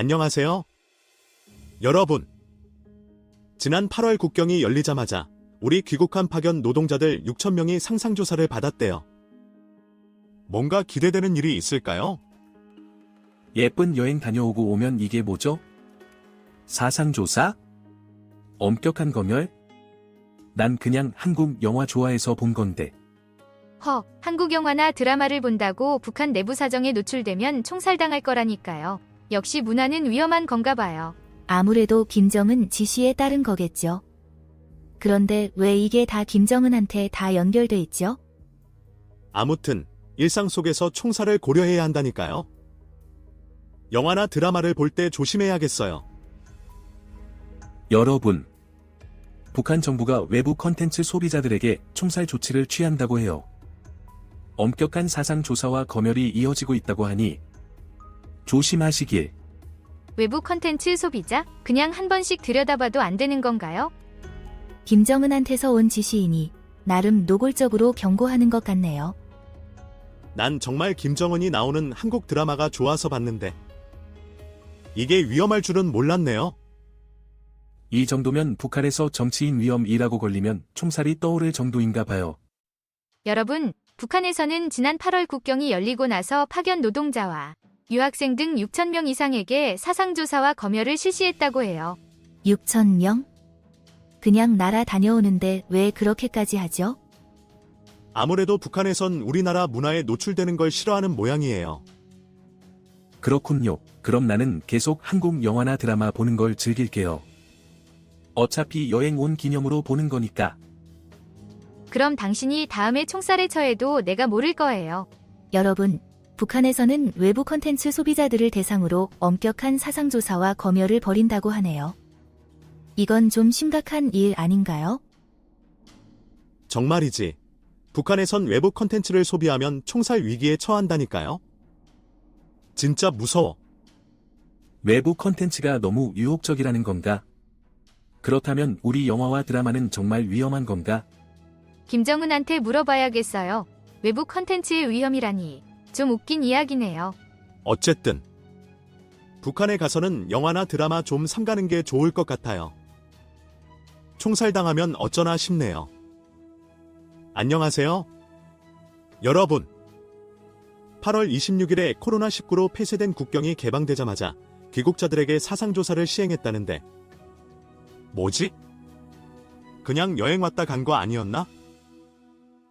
안녕하세요. 여러분. 지난 8월 국경이 열리자마자 우리 귀국한 파견 노동자들 6,000명이 상상조사를 받았대요. 뭔가 기대되는 일이 있을까요? 예쁜 여행 다녀오고 오면 이게 뭐죠? 사상조사? 엄격한 검열? 난 그냥 한국 영화 좋아해서 본 건데. 한국 영화나 드라마를 본다고 북한 내부 사정에 노출되면 총살당할 거라니까요. 역시 문화는 위험한 건가 봐요. 아무래도 김정은 지시에 따른 거겠죠. 그런데 왜 이게 다 김정은한테 다 연결돼 있죠? 아무튼 일상 속에서 총살을 고려해야 한다니까요. 영화나 드라마를 볼 때 조심해야겠어요. 여러분. 북한 정부가 외부 컨텐츠 소비자들에게 총살 조치를 취한다고 해요. 엄격한 사상조사와 검열이 이어지고 있다고 하니 조심하시길. 외부 컨텐츠 소비자? 그냥 한 번씩 들여다봐도 안 되는 건가요? 김정은한테서 온 지시이니 나름 노골적으로 경고하는 것 같네요. 난 정말 김정은이 나오는 한국 드라마가 좋아서 봤는데 이게 위험할 줄은 몰랐네요. 이 정도면 북한에서 정치인 위험이라고 걸리면 총살이 떠오를 정도인가 봐요. 여러분, 북한에서는 지난 8월 국경이 열리고 나서 파견 노동자와 유학생 등 6,000명 이상에게 사상조사와 검열을 실시했다고 해요. 6,000명? 그냥 나라 다녀오는데 왜 그렇게까지 하죠? 아무래도 북한에선 우리나라 문화에 노출되는 걸 싫어하는 모양이에요. 그렇군요. 그럼 나는 계속 한국 영화나 드라마 보는 걸 즐길게요. 어차피 여행 온 기념으로 보는 거니까. 그럼 당신이 다음에 총살에 처해도 내가 모를 거예요. 여러분, 북한에서는 외부 컨텐츠 소비자들을 대상으로 엄격한 사상조사와 검열을 벌인다고 하네요. 이건 좀 심각한 일 아닌가요? 정말이지. 북한에선 외부 컨텐츠를 소비하면 총살 위기에 처한다니까요. 진짜 무서워. 외부 컨텐츠가 너무 유혹적이라는 건가? 그렇다면 우리 영화와 드라마는 정말 위험한 건가? 김정은한테 물어봐야겠어요. 외부 컨텐츠의 위험이라니. 좀 웃긴 이야기네요. 어쨌든 북한에 가서는 영화나 드라마 좀 삼가는 게 좋을 것 같아요. 총살당하면 어쩌나 싶네요. 안녕하세요. 여러분. 8월 26일에 코로나19로 폐쇄된 국경이 개방되자마자 귀국자들에게 사상조사를 시행했다는데 뭐지? 그냥 여행 왔다 간 거 아니었나?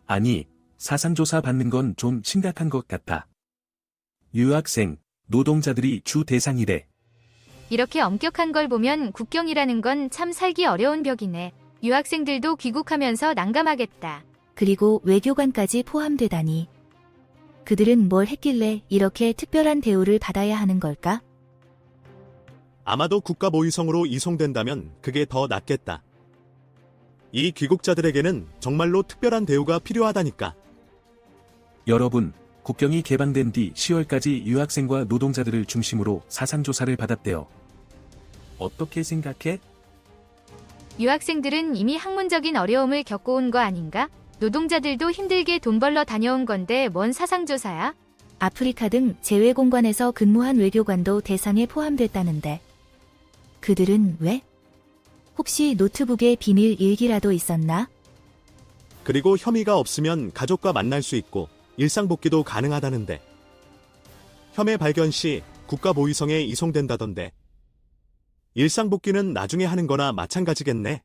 아니, 사상조사 받는 건 좀 심각한 것 같아. 유학생, 노동자들이 주 대상이래. 이렇게 엄격한 걸 보면 국경이라는 건 참 살기 어려운 벽이네. 유학생들도 귀국하면서 난감하겠다. 그리고 외교관까지 포함되다니. 그들은 뭘 했길래 이렇게 특별한 대우를 받아야 하는 걸까? 아마도 국가모의성으로 이송된다면 그게 더 낫겠다. 이 귀국자들에게는 정말로 특별한 대우가 필요하다니까. 여러분, 국경이 개방된 뒤 10월까지 유학생과 노동자들을 중심으로 사상조사를 받았대요. 어떻게 생각해? 유학생들은 이미 학문적인 어려움을 겪어온 거 아닌가? 노동자들도 힘들게 돈 벌러 다녀온 건데 뭔 사상조사야? 아프리카 등 재외공관에서 근무한 외교관도 대상에 포함됐다는데. 그들은 왜? 혹시 노트북에 비밀 일기라도 있었나? 그리고 혐의가 없으면 가족과 만날 수 있고 일상복귀도 가능하다는데. 혐의 발견 시 국가모의성에 이송된다던데. 일상복귀는 나중에 하는 거나 마찬가지겠네.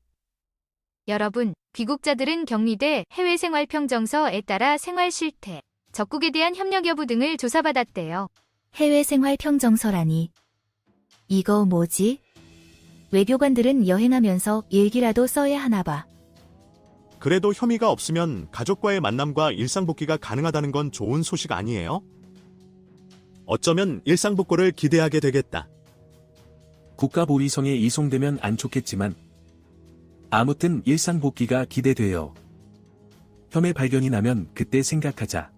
여러분, 귀국자들은 격리돼 해외생활평정서에 따라 생활실태, 적국에 대한 협력 여부 등을 조사받았대요. 해외생활 평정서라니. 이거 뭐지? 외교관들은 여행하면서 일기라도 써야 하나 봐. 그래도 혐의가 없으면 가족과의 만남과 일상복귀가 가능하다는 건 좋은 소식 아니에요? 어쩌면 일상복구를 기대하게 되겠다. 국가보위성에 이송되면 안 좋겠지만 아무튼 일상복귀가 기대돼요. 혐의 발견이 나면 그때 생각하자.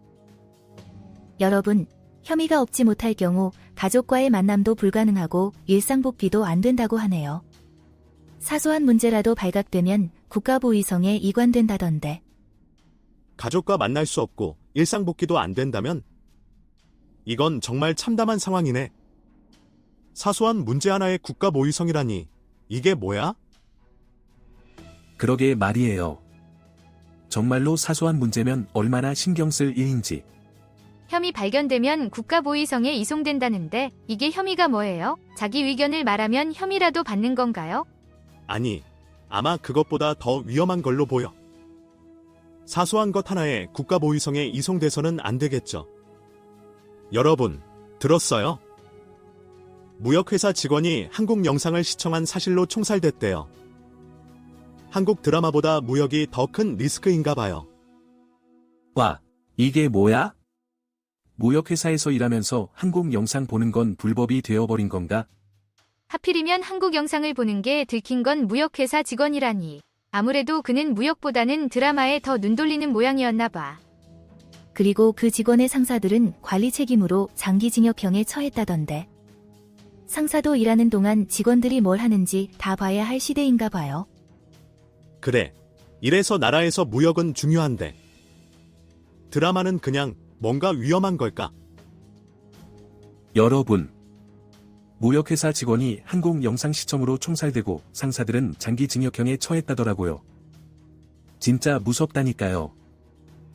여러분, 혐의가 없지 못할 경우 가족과의 만남도 불가능하고 일상복귀도 안 된다고 하네요. 사소한 문제라도 발각되면 국가보위성에 이관된다던데. 가족과 만날 수 없고 일상복귀도 안 된다면? 이건 정말 참담한 상황이네. 사소한 문제 하나에 국가 모의성이라니. 이게 뭐야? 그러게 말이에요. 정말로 사소한 문제면 얼마나 신경 쓸 일인지. 혐의 발견되면 국가보위성에 이송된다는데 이게 혐의가 뭐예요? 자기 의견을 말하면 혐의라도 받는 건가요? 아니, 아마 그것보다 더 위험한 걸로 보여. 사소한 것 하나에 국가 모의성에 이송돼서는 안 되겠죠. 여러분, 들었어요? 무역회사 직원이 한국 영상을 시청한 사실로 총살됐대요. 한국 드라마보다 무역이 더 큰 리스크인가 봐요. 와, 이게 뭐야? 무역회사에서 일하면서 한국 영상 보는 건 불법이 되어버린 건가? 하필이면 한국 영상을 보는 게 들킨 건 무역회사 직원이라니. 아무래도 그는 무역보다는 드라마에 더 눈 돌리는 모양이었나 봐. 그리고 그 직원의 상사들은 관리 책임으로 장기징역형에 처했다던데. 상사도 일하는 동안 직원들이 뭘 하는지 다 봐야 할 시대인가 봐요. 그래, 이래서 나라에서 무역은 중요한데. 드라마는 그냥 뭔가 위험한 걸까? 여러분. 무역회사 직원이 한국 영상 시청으로 총살되고 상사들은 장기징역형에 처했다더라고요. 진짜 무섭다니까요.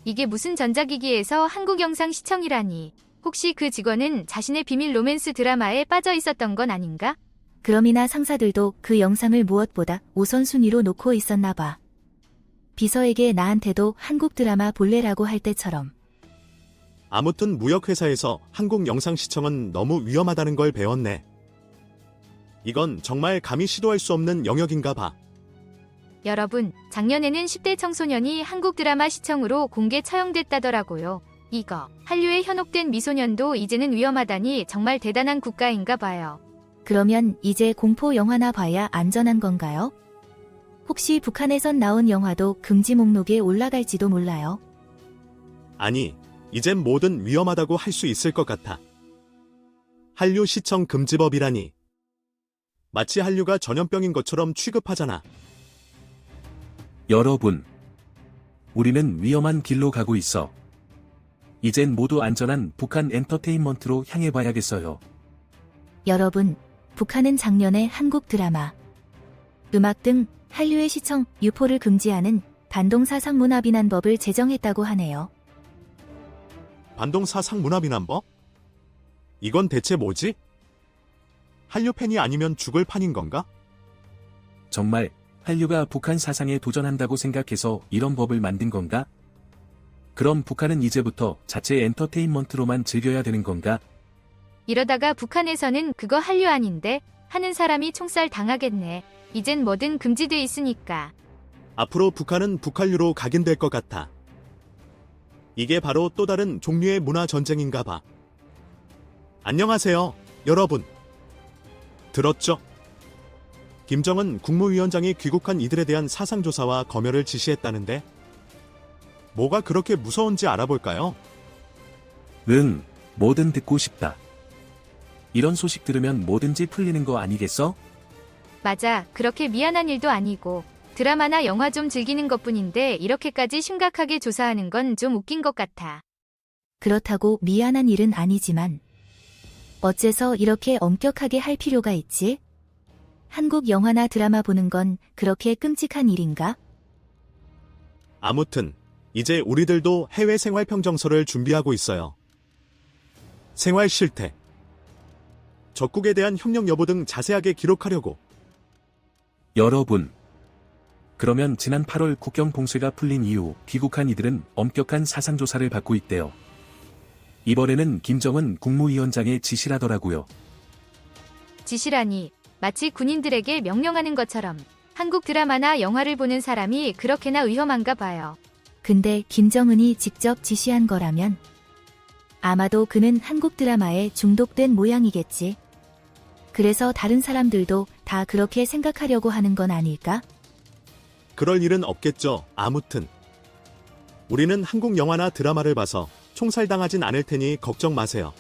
이게 무슨 전자기기에서 한국 영상 시청이라니. 혹시 그 직원은 자신의 비밀 로맨스 드라마에 빠져 있었던 건 아닌가? 그럼이나 상사들도 그 영상을 무엇보다 우선순위로 놓고 있었나 봐. 비서에게 나한테도 한국 드라마 볼래라고 할 때처럼. 아무튼 무역회사에서 한국 영상 시청은 너무 위험하다는 걸 배웠네. 이건 정말 감히 시도할 수 없는 영역인가 봐. 여러분, 작년에는 10대 청소년이 한국 드라마 시청으로 공개 처형됐다더라고요. 이거, 한류에 현혹된 미소년도 이제는 위험하다니 정말 대단한 국가인가 봐요. 그러면 이제 공포 영화나 봐야 안전한 건가요? 혹시 북한에선 나온 영화도 금지 목록에 올라갈지도 몰라요. 아니, 이젠 뭐든 위험하다고 할 수 있을 것 같아. 한류 시청 금지법이라니. 마치 한류가 전염병인 것처럼 취급하잖아. 여러분. 우리는 위험한 길로 가고 있어. 이젠 모두 안전한 북한 엔터테인먼트로 향해 봐야겠어요. 여러분, 북한은 작년에 한국 드라마, 음악 등 한류의 시청, 유포를 금지하는 반동사상문화비난법을 제정했다고 하네요. 반동사상문화비난법? 이건 대체 뭐지? 한류 팬이 아니면 죽을 판인 건가? 정말 한류가 북한 사상에 도전한다고 생각해서 이런 법을 만든 건가? 그럼 북한은 이제부터 자체 엔터테인먼트로만 즐겨야 되는 건가? 이러다가 북한에서는 그거 한류 아닌데 하는 사람이 총살 당하겠네. 이젠 뭐든 금지돼 있으니까. 앞으로 북한은 북한류로 각인될 것 같아. 이게 바로 또 다른 종류의 문화 전쟁인가 봐. 안녕하세요, 여러분. 들었죠? 김정은 국무위원장이 귀국한 이들에 대한 사상조사와 검열을 지시했다는데 뭐가 그렇게 무서운지 알아볼까요? 응, 뭐든 듣고 싶다. 이런 소식 들으면 뭐든지 풀리는 거 아니겠어? 맞아, 그렇게 미안한 일도 아니고 드라마나 영화 좀 즐기는 것뿐인데 이렇게까지 심각하게 조사하는 건 좀 웃긴 것 같아. 그렇다고 미안한 일은 아니지만 어째서 이렇게 엄격하게 할 필요가 있지? 한국 영화나 드라마 보는 건 그렇게 끔찍한 일인가? 아무튼 이제 우리들도 해외 생활 평정서를 준비하고 있어요. 생활 실태, 적국에 대한 협력 여부 등 자세하게 기록하려고. 여러분. 그러면 지난 8월 국경 봉쇄가 풀린 이후 귀국한 이들은 엄격한 사상조사를 받고 있대요. 이번에는 김정은 국무위원장의 지시라더라고요. 지시라니, 마치 군인들에게 명령하는 것처럼. 한국 드라마나 영화를 보는 사람이 그렇게나 위험한가 봐요. 근데 김정은이 직접 지시한 거라면 아마도 그는 한국 드라마에 중독된 모양이겠지. 그래서 다른 사람들도 다 그렇게 생각하려고 하는 건 아닐까? 그럴 일은 없겠죠. 아무튼 우리는 한국 영화나 드라마를 봐서 총살당하진 않을 테니 걱정 마세요.